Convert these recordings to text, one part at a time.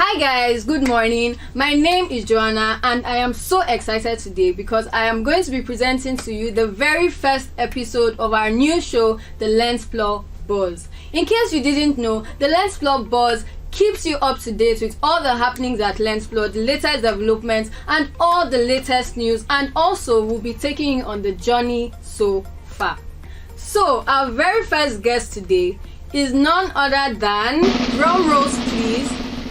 Hi guys, good morning. My name is Joanna and I am so excited today because I am going to be presenting to you the very first episode of our new show, the Learnxplore Buzz. In case you didn't know, the Learnxplore Buzz keeps you up to date with all the happenings at Learnxplore, the latest developments and all the latest news, and also we'll be taking you on the journey so far. So our very first guest today is none other than, drum rolls please,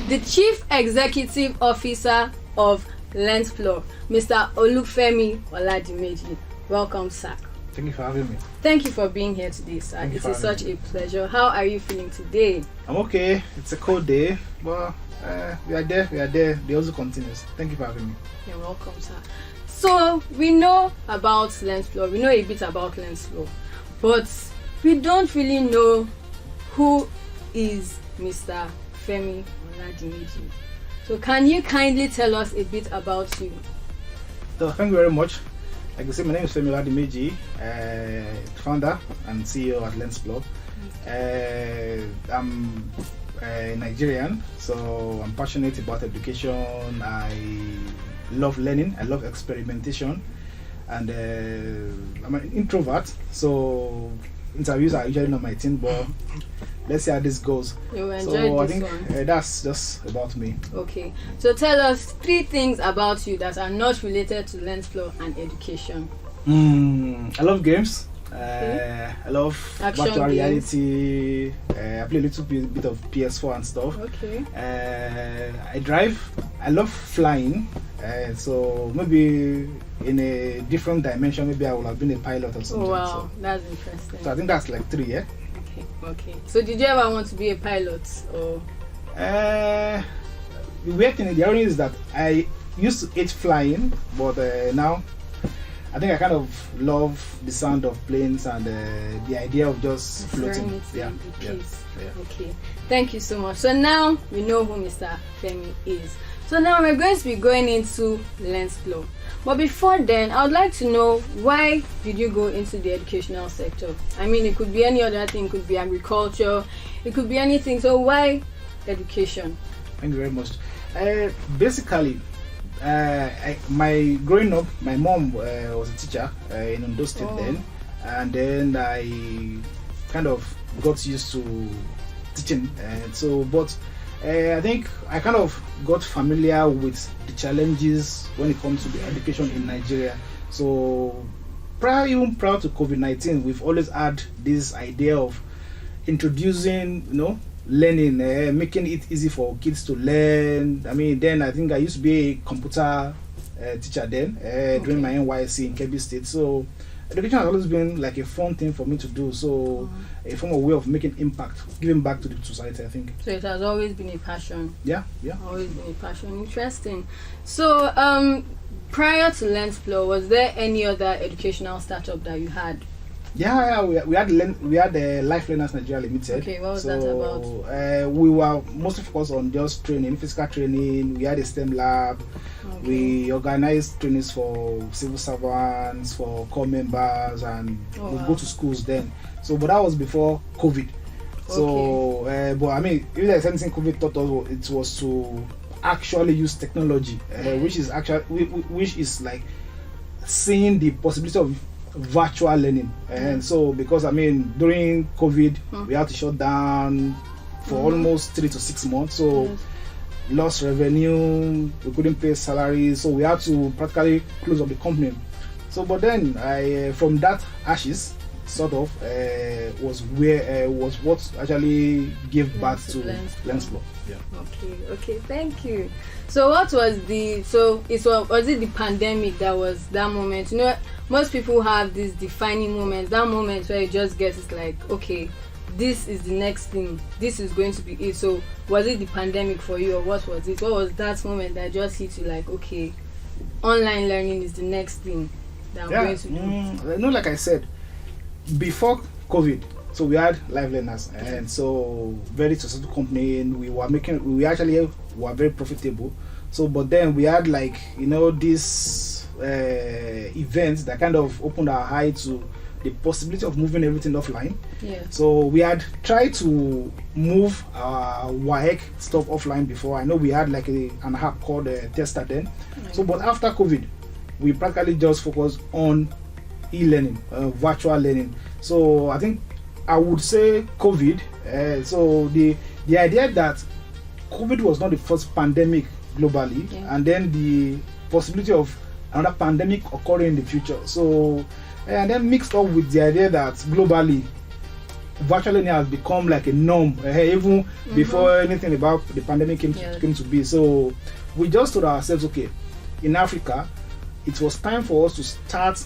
the Chief Executive Officer of Learnxplore, Mr. Olufemi Oladimeji. Welcome, sir. Thank you for having me. Thank you for being here today, sir. It is such a pleasure. How are you feeling today? I'm okay. It's a cold day, but we are there. The also continues. Thank you for having me. You're welcome, sir. So we know about Learnxplore. We know a bit about Learnxplore, but we don't really know who is Mr. Femi Oladimeji. So can you kindly tell us a bit about you? So thank you very much. Like I said, my name is Femi Oladimeji, founder and CEO at Learnxplore. I'm Nigerian, so I'm passionate about education. I love learning. I love experimentation, and I'm an introvert. So interviews are usually not my thing, but let's see how this goes. You enjoyed so I this think one. That's just about me. Okay, so tell us 3 things about you that are not related to Learnxplore and education. I love games. I love Action virtual games. reality. I play a little bit of PS4 and stuff. Okay. I drive. I love flying. So maybe in a different dimension, maybe I would have been a pilot or something. Oh wow, So that's interesting. I think that's like 3, yeah. Okay. So did you ever want to be a pilot or? The weird thing, the irony is that I used to hate flying, but now I think I kind of love the sound of planes and the idea of just floating. Yeah. Okay. Thank you so much. So now we know who Mr. Femi is. So now we're going to be going into Learnxplore. But before then, I would like to know, why did you go into the educational sector? I mean, it could be any other thing. It could be agriculture. It could be anything. So why education? Thank you very much. Basically, my growing up, my mom was a teacher in Ondo State then, and then I kind of got used to teaching. I think I kind of got familiar with the challenges when it comes to the education in Nigeria. So even prior to COVID-19, we've always had this idea of introducing, learning, making it easy for kids to learn. I mean, then I think I used to be a computer teacher then, during my NYC in Kebbi State. So education has always been like a fun thing for me to do. So a form of way of making impact, giving back to the society, I think. So it has always been a passion. Yeah. Always been a passion. Interesting. So prior to Learnxplore, was there any other educational startup that you had? Yeah, we had Life Learners Nigeria Limited. Okay, what was that about? We were mostly focused on just training, physical training. We had a STEM lab. Okay. We organized trainings for civil servants, for corps members, and we go to schools then. So, but that was before COVID. So, but I mean, if there's anything COVID taught us, it was to actually use technology, which is like seeing the possibility of virtual learning. And so, because I mean, during COVID, we had to shut down for almost 3 to 6 months. So lost revenue, we couldn't pay salaries, so we had to practically close up the company. So, but then from that ashes, sort of, was what actually gave birth to Learnxplore. Yeah. Okay, thank you. So what was was it the pandemic that was that moment? Most people have this defining moment, that moment where you just get, it's like, okay, this is the next thing, this is going to be it. So was it the pandemic for you, or what was it? What was that moment that just hit you like, okay, online learning is the next thing that I'm going to do? Like I said, before COVID, so we had Life Learners, and so very successful company, and we were actually very profitable. So, but then we had this events that kind of opened our eye to the possibility of moving everything offline. Yeah. So we had tried to move our WAEC stuff offline before. I know we had like an app called Tester then. So, but after COVID, we practically just focused on e-learning, virtual learning. So I think I would say COVID. So the idea that COVID was not the first pandemic globally, and then the possibility of another pandemic occurring in the future. So, and then mixed up with the idea that globally, virtual learning has become like a norm, even before anything about the pandemic came to be. So, we just told ourselves, okay, in Africa, it was time for us to start,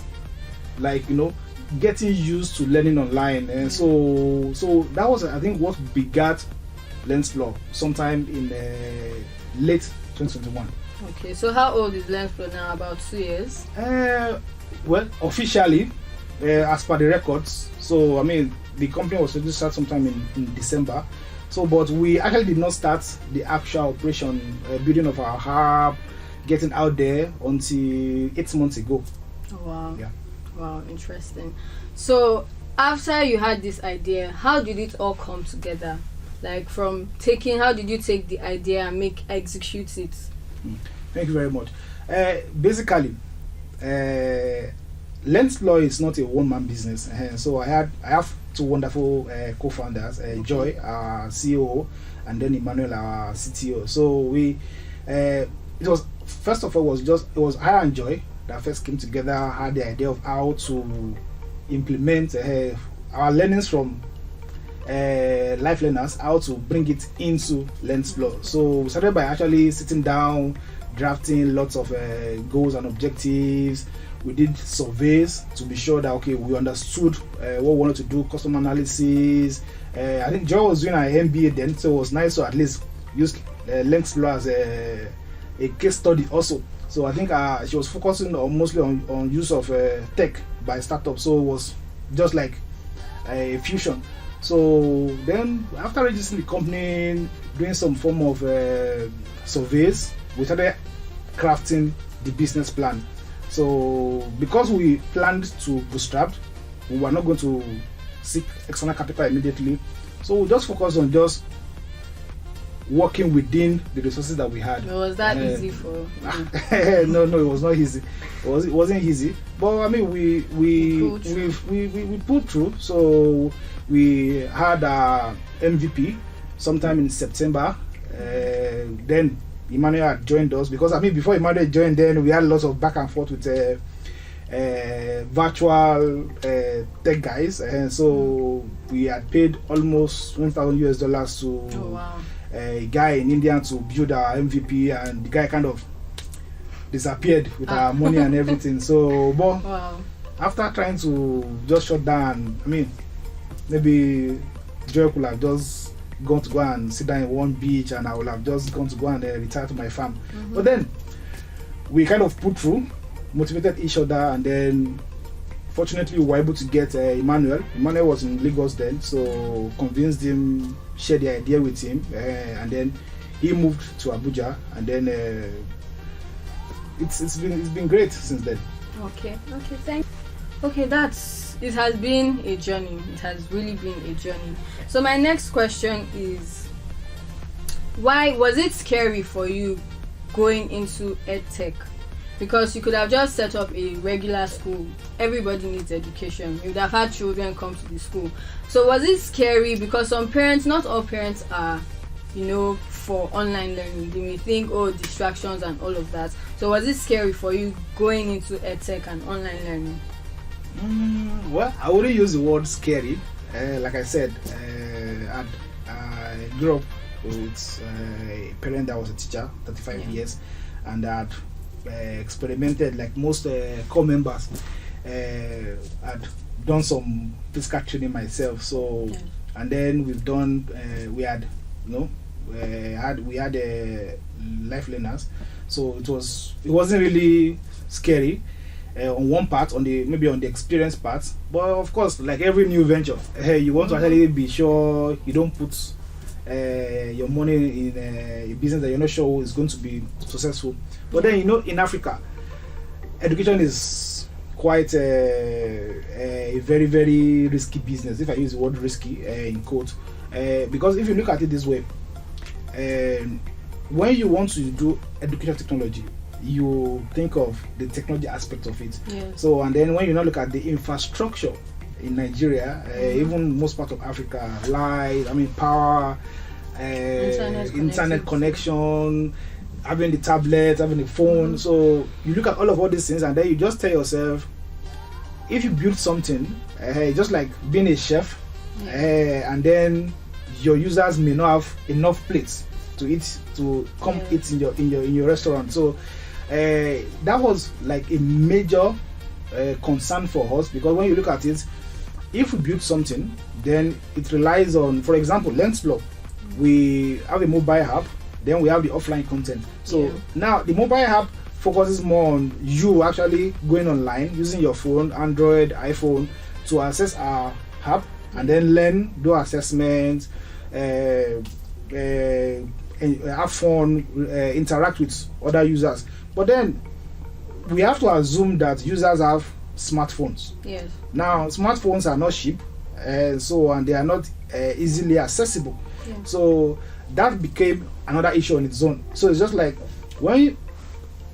like, getting used to learning online. And so that was, I think, what begat Learnxplore sometime in late 2021. Okay, so how old is Learnxplore now? About 2 years? Well, officially, as per the records, so I mean, the company was supposed to start sometime in December. So, but we actually did not start the actual operation, building of our hub, getting out there until 8 months ago. Oh, wow. Yeah. Wow, interesting. So, after you had this idea, how did it all come together? Like how did you take the idea and execute it? Thank you very much. Basically, Learnxplore is not a one-man business. So I have two wonderful co-founders, Joy, our CEO, and then Emmanuel, our CTO. So it was, first of all, it was I and Joy that first came together, had the idea of how to implement our learnings from life learners, how to bring it into Learnxplore. So we started by actually sitting down, drafting lots of goals and objectives. We did surveys to be sure that we understood what we wanted to do, customer analysis. I think Joy was doing her MBA then, so it was nice to at least use Learnxplore as a case study also. So I think she was focusing mostly on use of tech by startups. So it was just like a fusion. So then, after registering the company, doing some form of surveys, we started crafting the business plan. So because we planned to bootstrap, we were not going to seek external capital immediately. So we just focused on just working within the resources that we had. Was that easy for you? No, it was not easy. It wasn't easy. But I mean, we pulled through. So we had our MVP sometime in September. Then Emmanuel had joined us, because I mean, before Emmanuel joined, then we had lots of back and forth with virtual tech guys, and so we had paid almost $1,000 to a guy in India to build our MVP, and the guy kind of disappeared with our money and everything. So, but after trying to just shut down, I mean, maybe Joe could have just gone to go and sit down in one beach, and I would have just gone to go and retire to my farm. But then we kind of put through, motivated each other, and then fortunately we were able to get Emmanuel. Emmanuel was in Lagos then, so convinced him, shared the idea with him, and then he moved to Abuja, and then it's been great since then. Okay, thanks. Okay, it has been a journey. It has really been a journey. So my next question is, why was it scary for you going into edtech? Because you could have just set up a regular school. Everybody needs education. You would have had children come to the school. So was it scary? Because some parents, not all parents are, for online learning. They may think, distractions and all of that. So was it scary for you going into edtech and online learning? Well, I wouldn't use the word scary. Like I said, I grew up with a parent that was a teacher, 35 years, and that experimented, like most core members, had done some physical training myself. So, and then we've done, we had life learners. So it wasn't really scary. On one part, maybe on the experience part, but of course, like every new venture, you want to actually be sure you don't put your money in a business that you're not sure is going to be successful. But then in Africa, education is quite a very, very risky business, if I use the word risky in quote, because if you look at it this way, when you want to do educational technology, you think of the technology aspect of it. Yes. So, and then when you now look at the infrastructure in Nigeria, even most part of Africa, light, power, internet connection, having the tablet, having the phone. So you look at all these things, and then you just tell yourself, if you build something, just like being a chef, and then your users may not have enough plates to eat, to come eat in your restaurant. So that was like a major concern for us, because when you look at it, if we build something, then it relies on, for example, Learnxplore. We have a mobile app, then we have the offline content. So now the mobile app focuses more on you actually going online using your phone, Android, iPhone, to access our app and then learn, do assessments, have fun, interact with other users. But then we have to assume that users have smartphones. Yes. Now smartphones are not cheap, and they are not easily accessible. Yeah. So that became another issue on its own. So it's just like, when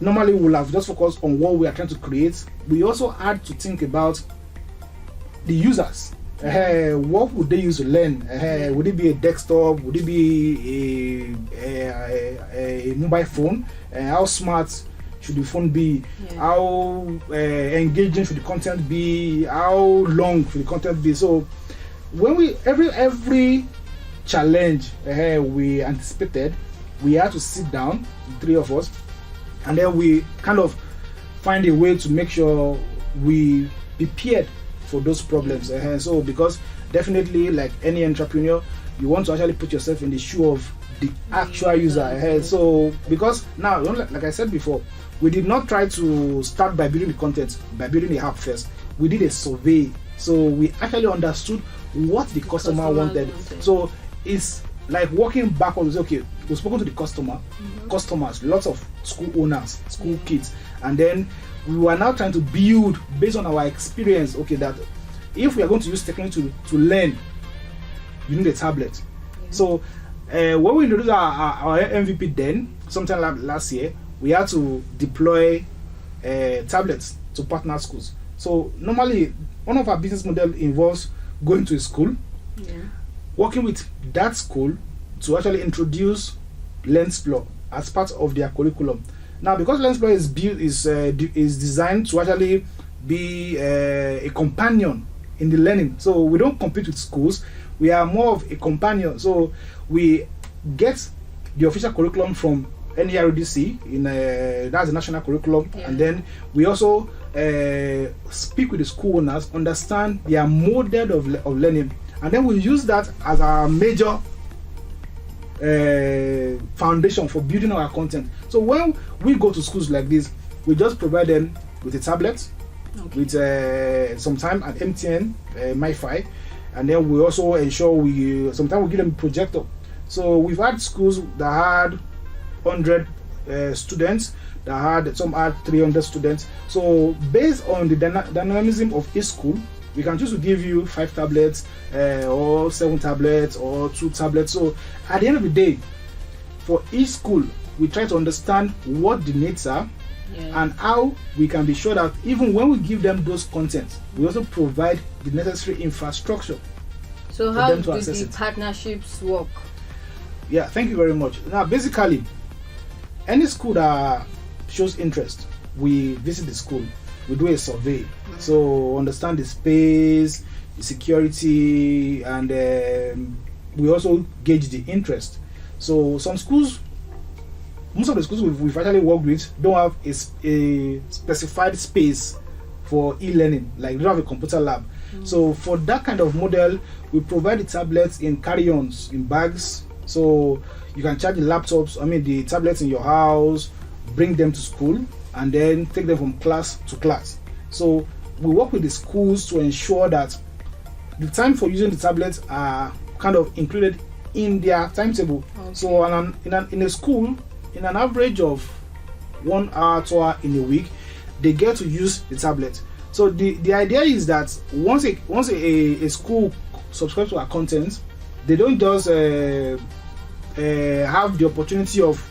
normally we'll have just focused on what we are trying to create, we also had to think about the users. What would they use to learn? Would it be a desktop? Would it be a mobile phone? How smart should the phone be? How engaging should the content be? How long should the content be? So when we every challenge we anticipated, we had to sit down, the three of us, and then we kind of find a way to make sure we prepared for those problems. So because definitely, like any entrepreneur, you want to actually put yourself in the shoe of the actual user. So because now, like I said before, we did not try to start by building the content, by building the app first. We did a survey, so we actually understood what the customer wanted. So it's like working backwards. Okay, we've spoken to the customers, lots of school owners, school kids, and then we were now trying to build based on our experience. Okay, that if we are going to use technology to learn, you need a tablet. So when we introduced our MVP, then sometime last year, we had to deploy tablets to partner schools. So normally, one of our business model involves going to a school, working with that school to actually introduce Learnxplore as part of their curriculum. Now, because Learnxplore is designed to actually be a companion in the learning, so we don't compete with schools. We are more of a companion. So we get the official curriculum from NERDC, that's the national curriculum, and then we also speak with the school owners, understand their model of learning, and then we use that as our major foundation for building our content. So when we go to schools like this, we just provide them with a tablet, with sometime an MTN MiFi, and then we also ensure sometimes we give them a projector. So we've had schools that had 100 students, some had 300 students. So based on the dynamism of each school, we can choose to give you 5 tablets or 7 tablets or 2 tablets. So at the end of the day, for each school, we try to understand what the needs are and how we can be sure that even when we give them those contents, we also provide the necessary infrastructure. So how do the partnerships work? Yeah, thank you very much. Now, basically, any school that shows interest, we visit the school, we do a survey, so understand the space, the security, and we also gauge the interest. So some schools, most of the schools we've actually worked with don't have a specified space for e-learning, like they don't have a computer lab. So for that kind of model, we provide the tablets in carry-ons, in bags, so you can charge the laptops, the tablets in your house, bring them to school, and then take them from class to class. So we work with the schools to ensure that the time for using the tablets are kind of included in their timetable. So in a school, in an average of 1 hour, 2 hours in a week, they get to use the tablet. So the idea is that once a school subscribes to our content, they don't just have the opportunity of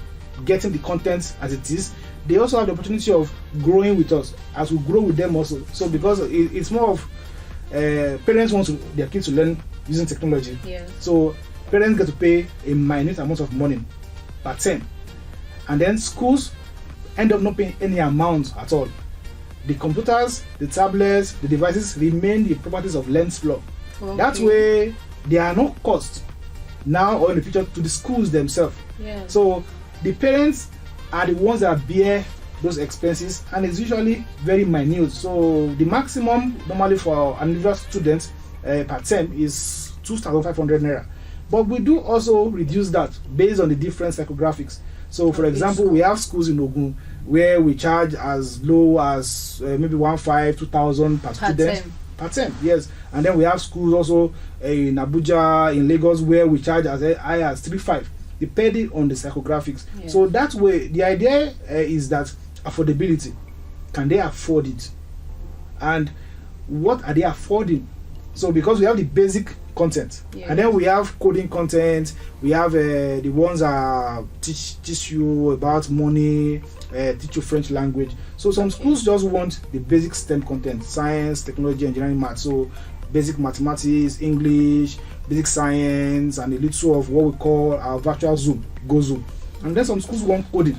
getting the content as it is. They also have the opportunity of growing with us as we grow with them also. So because it's more of parents want their kids to learn using technology. Yes. So parents get to pay a minute amount of money per term, and then schools end up not paying any amount at all. The computers, the tablets, the devices remain the properties of Learnxplore. Okay. That way, there are no costs now or in the future to the schools themselves. Yes. So the parents are the ones that bear those expenses, and it's usually very minute. So the maximum normally for an individual student per term is 2,500 naira. But we do also reduce that based on the different psychographics. So for example, we have schools in Ogun where we charge as low as maybe 1,500, 2,000 per student per term. Yes. And then we have schools also in Abuja, in Lagos, where we charge as high as 3,500, depending on the psychographics. Yeah. So that way, the idea is that affordability. Can they afford it? And what are they affording? So because we have the basic content, and then we have coding content, we have the ones that teach you about money, teach you French language. So some schools just want the basic STEM content: science, technology, engineering, math. So basic mathematics, English, basic science, and a little of what we call our virtual Zoom, Go Zoom. And then some schools want coding.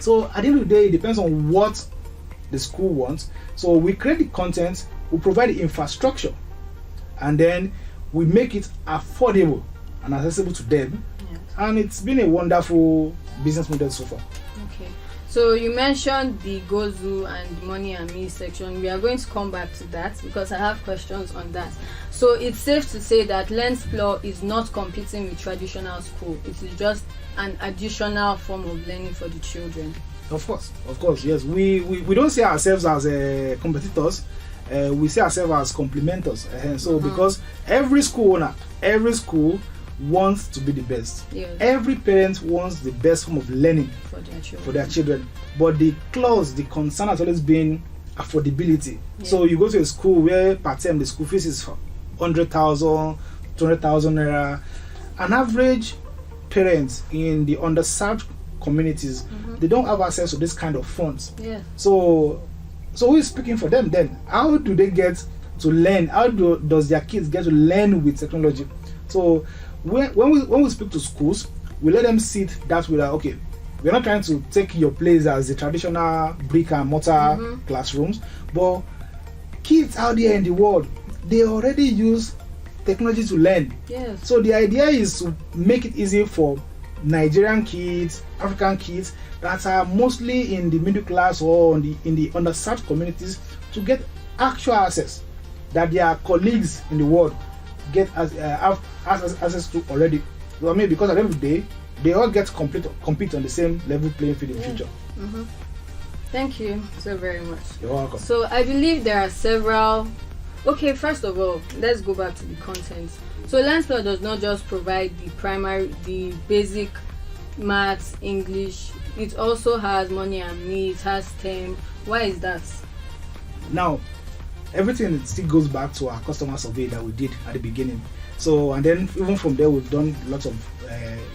So at the end of the day, it depends on what the school wants. So we create the content, we provide the infrastructure, and then we make it affordable and accessible to them. Yes. And it's been a wonderful business model so far. Okay. So you mentioned the Gozu and the Money and Me section. We are going to come back to that because I have questions on that. So it's safe to say that Learnxplore is not competing with traditional school. It is just an additional form of learning for the children. Of course, yes. We don't see ourselves as competitors. We see ourselves as complementers. So because every school owner, every school wants to be the best. Yes. Every parent wants the best form of learning for their children. But the concern has always been affordability. Yeah. So you go to a school where per term the school fees is 100,000, 200,000 naira. An average parent in the underserved communities, they don't have access to this kind of funds. Yeah. So who is speaking for them then? How do they get to learn? How does their kids get to learn with technology? So when we speak to schools, we let them sit that way. Like, okay, we're not trying to take your place as the traditional brick and mortar classrooms, but kids out there in the world, they already use technology to learn. Yes. So the idea is to make it easy for Nigerian kids, African kids that are mostly in the middle class or in the underserved communities to get actual access that their colleagues in the world have access to already. So, I mean, because at the end of the day, they all get compete on the same level playing field in the future. Thank you so very much. You're welcome. So I believe there are several. Okay, first of all, let's go back to the content. So Learnxplore does not just provide the basic maths, English. It also has Money and Me, it has STEM. Why is that? Now, everything still goes back to our customer survey that we did at the beginning. So, and then even from there, we've gotten a lot of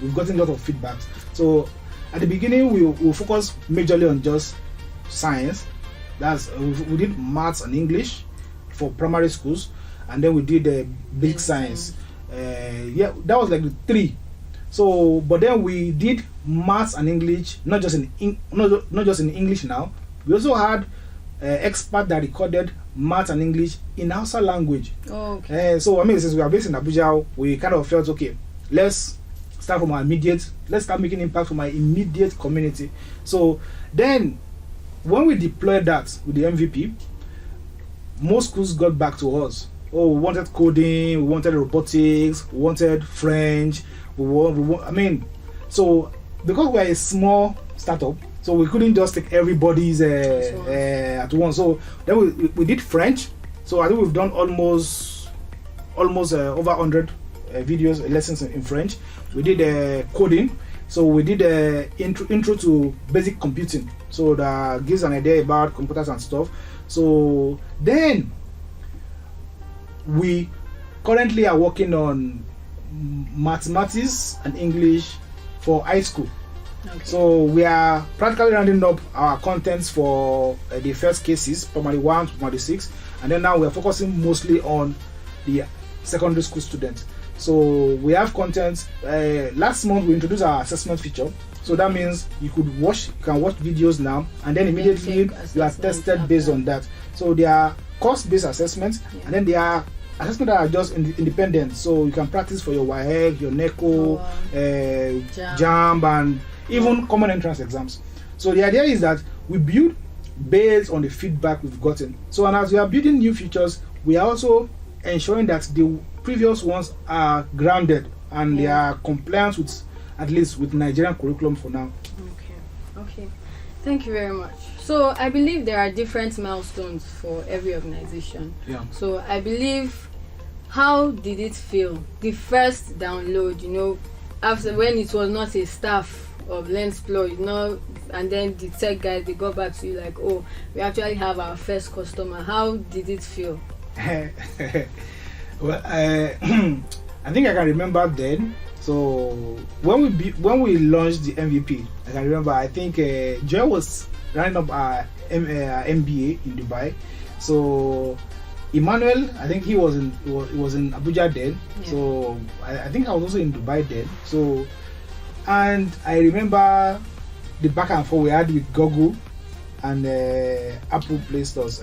feedbacks. So, at the beginning, we focus majorly on just science. That's we did maths and English for primary schools, and then we did basic science. That was like the three. So, but then we did maths and English, not just in English. Now we also had experts that recorded maths and English in Hausa language. Okay. So I mean, since we are based in Abuja, we kind of felt okay. Let's start making impact from our immediate community. So then, when we deployed that with the MVP, most schools got back to us. Oh, we wanted coding, we wanted robotics, we wanted French. So because we're a small startup, so we couldn't just take everybody's at once. So then we did French. So I think we've done almost over 100 videos, lessons in French. We did coding. So we did intro to basic computing. So that gives an idea about computers and stuff. So then we currently are working on mathematics and English for high school. Okay. So we are practically rounding up our contents for the first cases, primary 1 to primary 6, and then now we are focusing mostly on the secondary school students. So we have content. Last month we introduced our assessment feature. So that means you can watch videos now, and then immediately you are tested based on that. So there are course-based assessments, and then there are assessments that are just independent. So you can practice for your WAEC, your NECO, JAMB, and even common entrance exams. So the idea is that we build based on the feedback we've gotten. So, and as we are building new features, we are also ensuring that the previous ones are grounded and they are compliant with, at least with Nigerian curriculum for now. Okay. Thank you very much. So I believe there are different milestones for every organization. Yeah. So I believe, how did it feel? The first download, after, when it was not a staff of Learnxplore, and then the tech guys, they got back to you like, oh, we actually have our first customer. How did it feel? Well, I think I can remember then. So when we launched the MVP, I can remember. I think Joy was running up our MBA in Dubai. So Emmanuel, I think he was in Abuja then. Yeah. So I think I was also in Dubai then. So, and I remember the back and forth we had with Google and Apple Play stores.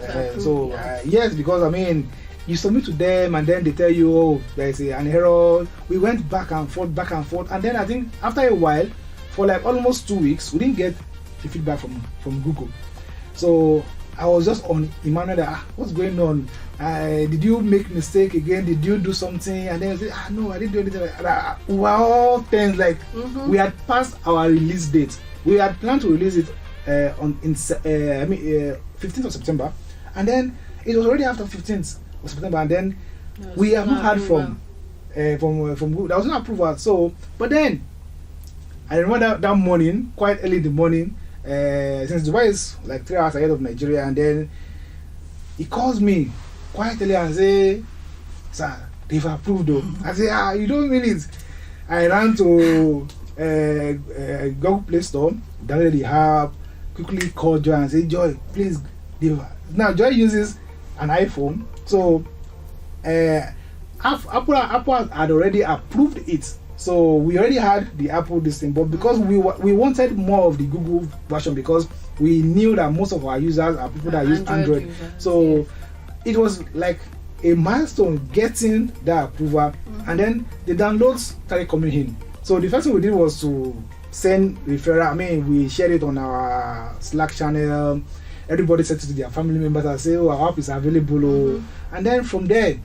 Yes, because I mean, you submit to them and then they tell you, oh, there's an error. We went back and forth, and then I think after a while, for like almost 2 weeks, we didn't get the feedback from Google. So I was just on Emmanuel, what's going on? Did you make mistake again? Did you do something? And then I said, no, I didn't do anything like that. We were all tense, like we had passed our release date. We had planned to release it on 15th of September, and then it was already after 15th of September, and then we haven't heard from Google. There was no approval. So, but then I remember that morning, quite early in the morning, since Dubai is like 3 hours ahead of Nigeria, and then he calls me quite early and say, sir, they've approved though. I say, you don't mean it. I ran to Google Play Store, downloaded the app, quickly called Joy and said, Joy, please deliver. Now Joy uses an iPhone, so Apple had already approved it. So we already had the Apple this thing, but because we wanted more of the Google version, because we knew that most of our users are people that use Android. Users, so it was like a milestone getting that approval, and then the downloads started coming in. So the first thing we did was to send referral. I mean, we shared it on our Slack channel. Everybody sent it to their family members and say, oh, our app is available. And then from there,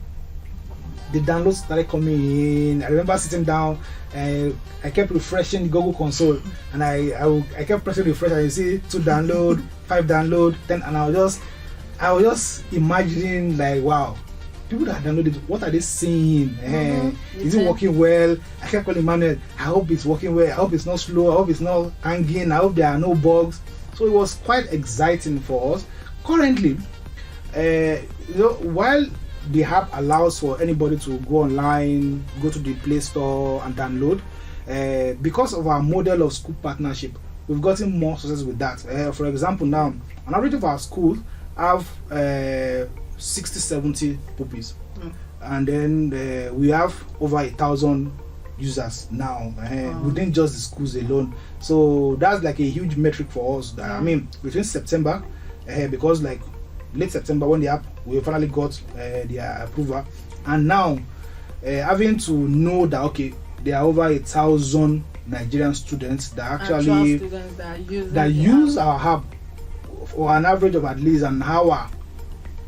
the downloads started coming in. I remember sitting down and I kept refreshing the Google console, and I kept pressing refresh, and you see 2 download, 5 download, 10, and I was just imagining like, wow, people that downloaded, what are they seeing? Is it working well? I kept calling Manuel, I hope it's working well, I hope it's not slow, I hope it's not hanging, I hope there are no bugs. So it was quite exciting for us. Currently, while the app allows for anybody to go online, go to the Play Store and download, because of our model of school partnership, we've gotten more success with that. For example, now, on average of our schools have 60-70 pupils, and then we have over 1,000 users now within just the schools alone. So that's like a huge metric for us. I mean, between September, because like late September when the app we finally got their approval, and now having to know that okay, there are over 1,000 Nigerian students that actually use our app for an average of at least an hour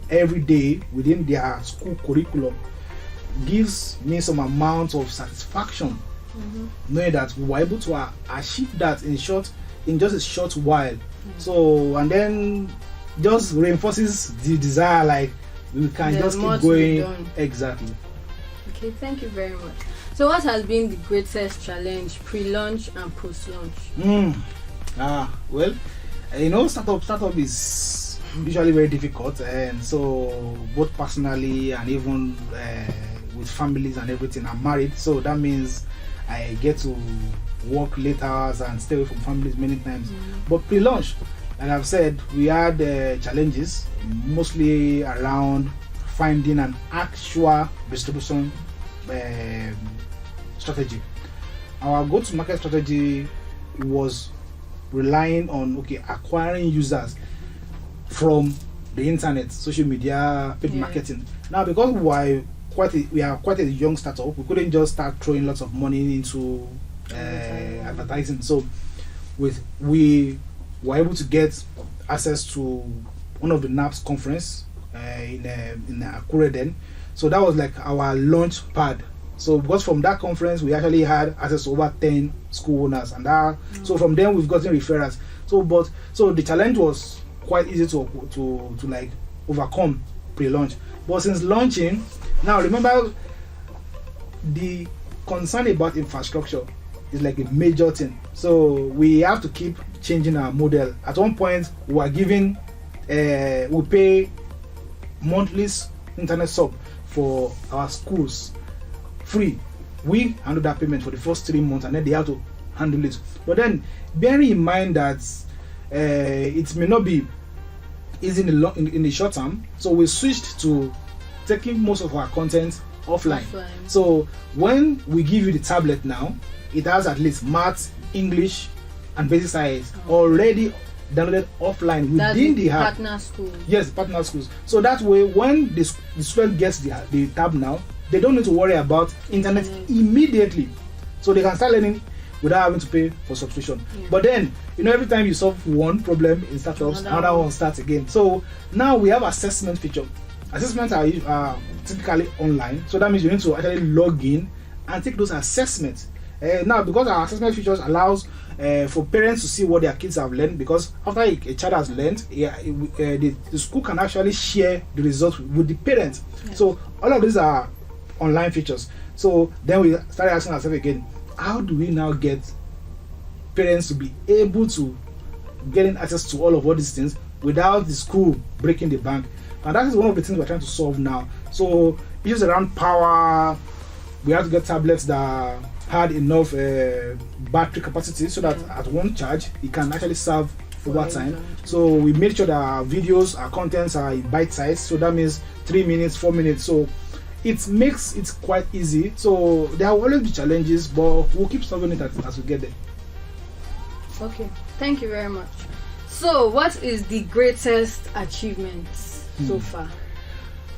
every day within their school curriculum, gives me some amount of satisfaction, knowing that we were able to achieve that in just a short while. So, and then just reinforces the desire, like we can just keep going. Exactly. Okay, thank you very much. So what has been the greatest challenge pre-launch and post-launch? Well, startup is usually very difficult, and so both personally and even with families and everything. I'm married, so that means I get to work late hours and stay away from families many times. But pre-launch, like I've said, we had challenges mostly around finding an actual distribution strategy. Our go-to-market strategy was relying on acquiring users from the internet, social media, paid marketing. Now, because we are quite a young startup, we couldn't just start throwing lots of money into advertising. So we were able to get access to one of the NAPS conference in Akure then. So that was like our launch pad. So because from that conference we actually had access to over 10 school owners, and so from them we've gotten referrals. So the challenge was quite easy to like overcome pre-launch. But since launching, now remember, the concern about infrastructure is like a major thing. So we have to keep changing our model. At one point we were giving we pay monthly internet sub for our schools free. We handle that payment for the first 3 months, and then they have to handle it. But then bearing in mind that it may not be easy in the short term, so we switched to taking most of our content offline. So when we give you the tablet now, it has at least maths, English, and basic science already downloaded offline within the app. Partner schools. Yes, partner schools. So that way, when the student gets the tab now, they don't need to worry about internet immediately. So they can start learning without having to pay for subscription. But then, every time you solve one problem in startups, another one starts again. So now we have assessment feature. Assessments are typically online, so that means you need to actually log in and take those assessments. Now, because our assessment features allows for parents to see what their kids have learned, because after a child has learned, the school can actually share the results with the parents. So all of these are online features. So then we started asking ourselves again, how do we now get parents to be able to getting access to all these things without the school breaking the bank? And that is one of the things we're trying to solve now. So issues around power, we have to get tablets that had enough battery capacity so that at one charge it can actually serve over time. So we made sure that our videos, our contents are bite size. So that means 3 minutes, 4 minutes. So it makes it quite easy. So there will always be challenges, but we'll keep solving it as we get there. Okay, thank you very much. So what is the greatest achievement so far?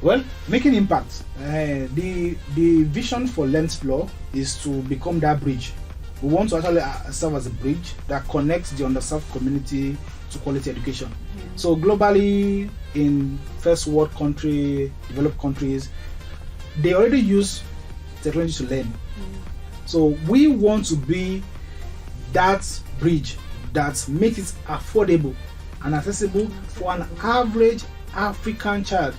Well, making impact. The vision for Learnxplore is to become that bridge. We want to actually serve as a bridge that connects the underserved community to quality education. So globally, in first world country, developed countries, they already use technology to learn. So we want to be that bridge that makes it affordable and accessible for an average African child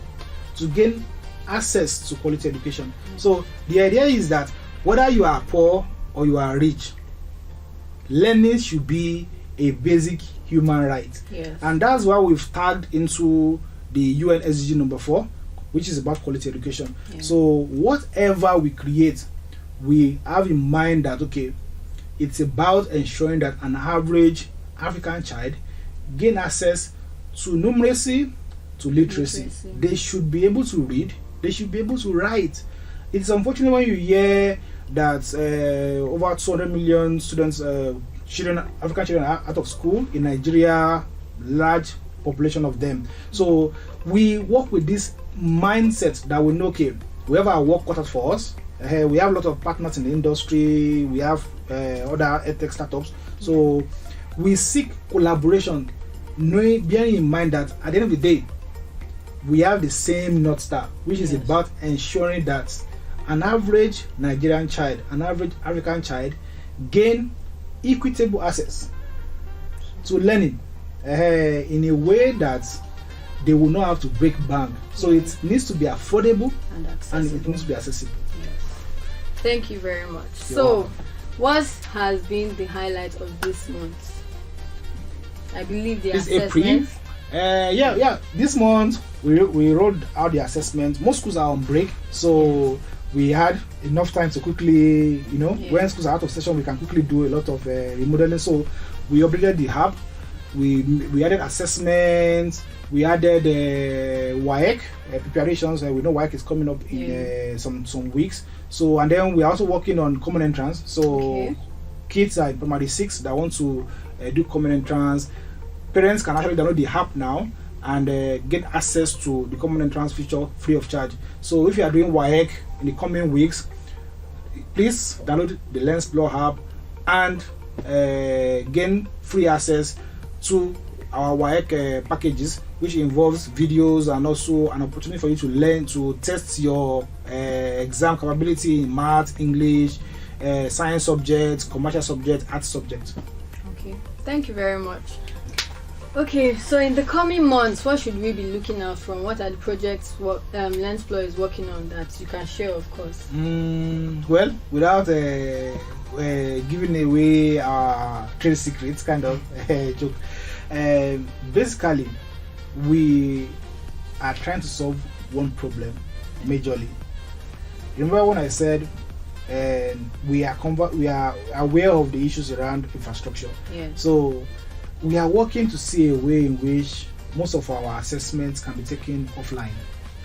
to gain access to quality education. So the idea is that whether you are poor or you are rich, learning should be a basic human right. And that's why we've tagged into the UN SDG number 4, which is about quality education. So whatever we create, we have in mind that it's about ensuring that an average African child gain access to numeracy, to literacy. They should be able to read, they should be able to write. It's unfortunate when you hear that over 200 million students, African children are out of school in Nigeria, large population of them. So we work with this mindset that we know, we have our work cut out for us. We have a lot of partners in the industry, we have other edtech startups. So we seek collaboration, bearing in mind that at the end of the day, we have the same North Star, which is about ensuring that an average Nigerian child, an average African child gain equitable access to learning in a way that they will not have to break bank. So it needs to be affordable and it needs to be accessible. Thank you very much. So what has been the highlight of this month? I believe the assessment. Yeah. This month we rolled out the assessment. Most schools are on break, so we had enough time to quickly, when schools are out of session, we can quickly do a lot of remodeling. So we updated the hub. We added assessments. We added WAEC preparations. We know WAEC is coming up in some weeks. So, and then we're also working on common entrance. So kids are in primary 6 that want to do common entrance. Parents can actually download the app now and get access to the common entrance feature free of charge. So if you are doing WAEC in the coming weeks, please download the Learnxplore app and gain free access to our WAEC packages, which involves videos and also an opportunity for you to learn to test your exam capability in math, English, science subjects, commercial subjects, art subjects. Okay, thank you very much. Okay, so in the coming months, what should we be looking out from? What are the projects Learnxplore is working on that you can share, of course? Well, without giving away our trade secrets, kind of joke. Basically, we are trying to solve one problem majorly. Remember when I said we are aware of the issues around infrastructure? Yeah. So we are working to see a way in which most of our assessments can be taken offline.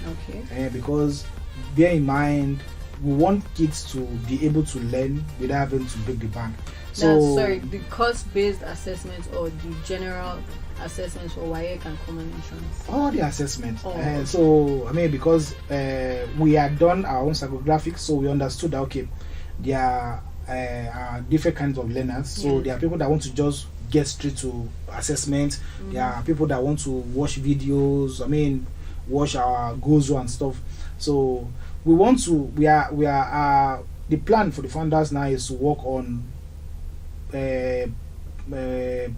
Okay. Because bear in mind, we want kids to be able to learn without having to break the bank. So the course-based assessments or the general assessments for WAEC and common entrance? All the assessments. Okay. So I mean, because we had done our own psychographics, so we understood that there are different kinds of learners. So there are people that want to just get straight to assessment. There are people that want to watch videos. I mean, watch our Gozo and stuff. So we are the plan for the founders now is to work on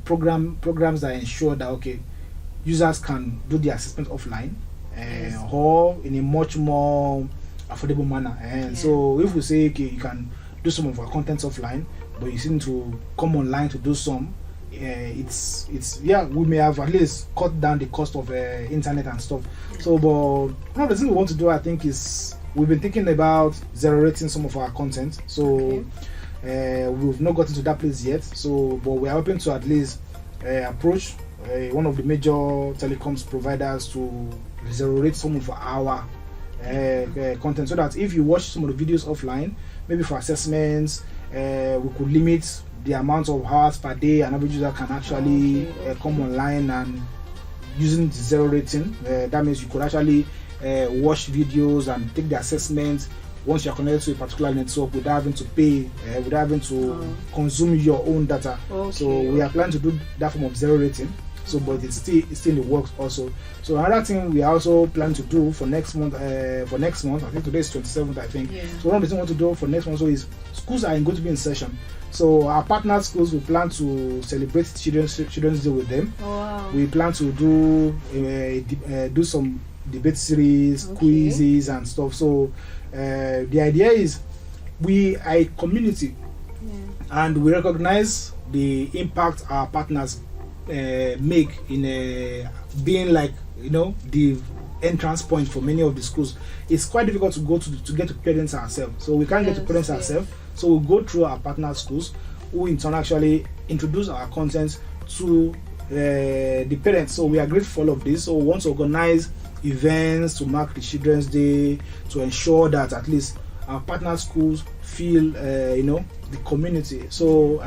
programs that ensure that users can do the assessment offline or in a much more affordable manner. And so if we say you can do some of our contents offline, but you seem to come online to do some, we may have at least cut down the cost of internet and stuff. So, but one of the things we want to do, I think, is we've been thinking about zero rating some of our content. So we've not gotten to that place yet. So, but we are hoping to at least approach one of the major telecoms providers to zero rate some of our content, so that if you watch some of the videos offline, maybe for assessments, we could limit the amount of hours per day an average user can actually come online, and using the zero rating, that means you could actually watch videos and take the assessment once you're connected to a particular network without having to pay, without having to consume your own data. So we are planning to do that form of zero rating. So, but it's still in the works also. So another thing we are also planning to do for next month, I think today is 27th, I think. So one of the things we want to do for next month is schools are going to be in session. So our partner schools, we plan to celebrate Children's Day with them. We plan to do some debate series, quizzes and stuff. So the idea is we are a community, and we recognize the impact our partners make in being like the entrance point for many of the schools. It's quite difficult to get to parents ourselves, so we can't get to parents ourselves. So we go through our partner schools, who in turn actually introduce our content to the parents. So we are grateful for all of this. So we want to organize events to mark the Children's Day, to ensure that at least our partner schools feel the community. So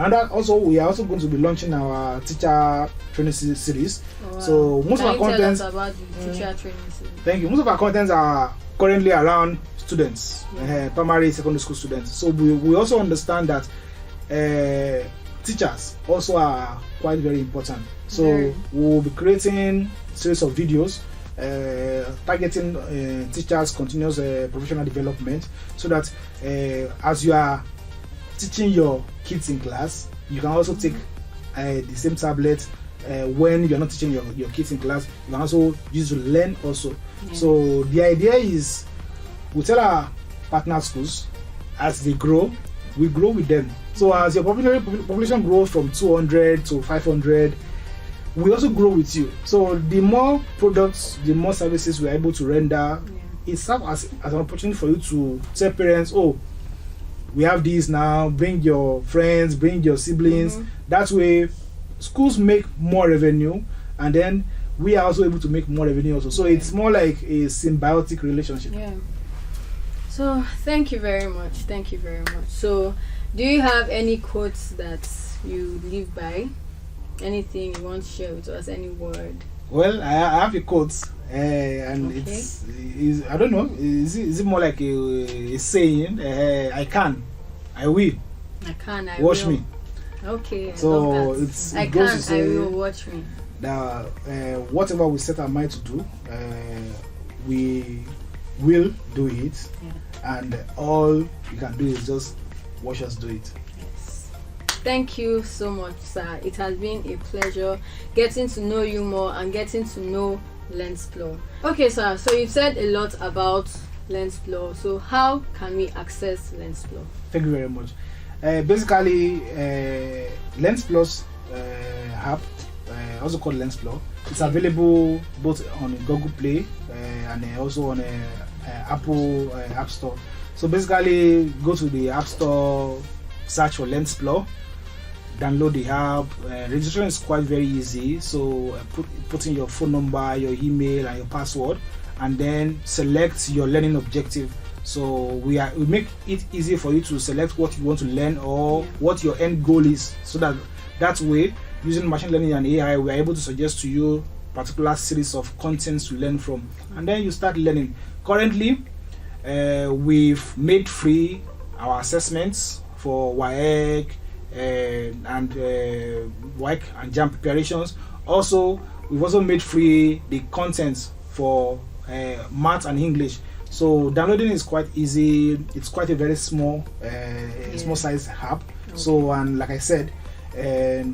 we are also going to be launching our teacher training series. So most of our contents about the teacher training series. Thank you. Most of our contents are currently around students, primary, secondary school students. So we also understand that teachers also are quite very important. So we'll be creating a series of videos targeting teachers' continuous professional development, so that as you are teaching your kids in class, you can also take the same tablet when you're not teaching your kids in class. You can also use to learn also. So the idea is we tell our partner schools, as they grow, we grow with them. So as your population grows from 200 to 500, we also grow with you. So the more products, the more services we're able to render, it serves as an opportunity for you to tell parents, oh, we have these now, bring your friends, bring your siblings. That way schools make more revenue, and then we are also able to make more revenue also. So it's more like a symbiotic relationship. So thank you very much. So do you have any quotes that you live by? Anything you want to share with us? Any word? Well, I have a quote, and it's I don't know. Is it more like a saying? I can, I will. I can, I watch will. Me. Okay. So I can, I will. Watch me. That whatever we set our mind to do, we will do it, and all you can do is just watch us do it. Thank you so much, sir. It has been a pleasure getting to know you more and getting to know Learnxplore. Okay, sir. So you've said a lot about Learnxplore. So how can we access Learnxplore? Thank you very much. Basically, Learnxplore's app, also called Learnxplore, it's available both on Google Play and also on Apple App Store. So basically, go to the App Store, search for Learnxplore, download the app. Registration is quite very easy. So put in your phone number, your email, and your password, and then select your learning objective. So we make it easy for you to select what you want to learn or what your end goal is. So that way, using machine learning and AI, we are able to suggest to you particular series of contents to learn from, and then you start learning. Currently, we've made free our assessments for WAEC and WAEC and JAM preparations. Also, we've also made free the contents for math and English. So downloading is quite easy. It's quite a very small small size app. So, and like I said, the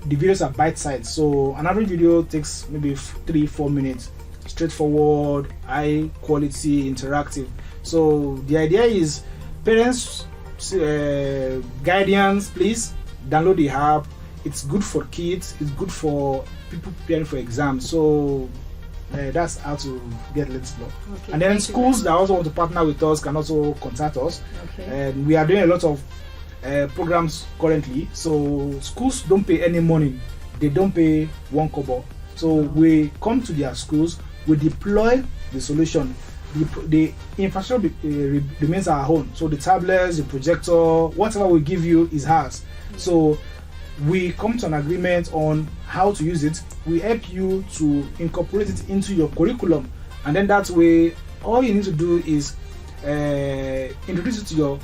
videos are bite-sized. So an average video takes maybe 3-4 minutes. Straightforward, high quality, interactive. So the idea is, parents, guardians, please download the app. It's good for kids. It's good for people preparing for exams. So that's how to get Learnxplore. And then schools that also want to partner with us can also contact us. And we are doing a lot of programs currently. So schools don't pay any money. They don't pay 1 kobo. So we come to their schools, we deploy the solution. The infrastructure remains our own. So the tablets, the projector, whatever we give you is ours. So we come to an agreement on how to use it. We help you to incorporate it into your curriculum, and then that way all you need to do is introduce it to your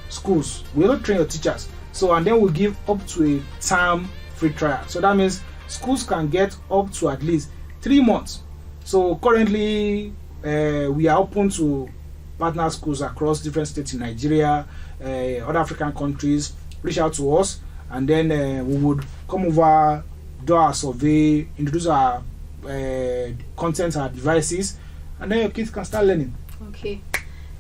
schools. We also train your teachers. So, and then we give up to a term free trial. So that means schools can get up to at least 3 months. So currently we are open to partner schools across different states in Nigeria, other African countries. Reach out to us, and then we would come over, do our survey, introduce our content, our devices, and then your kids can start learning. Okay.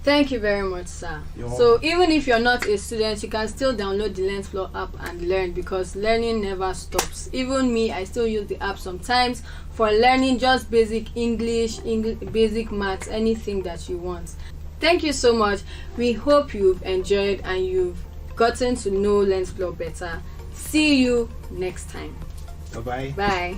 Thank you very much, sir. So even if you're not a student, you can still download the Learnxplore app and learn, because learning never stops. Even me, I still use the app sometimes for learning just basic English, basic maths, anything that you want. Thank you so much. We hope you've enjoyed and you've gotten to know Learnxplore better. See you next time. Bye-bye. Bye.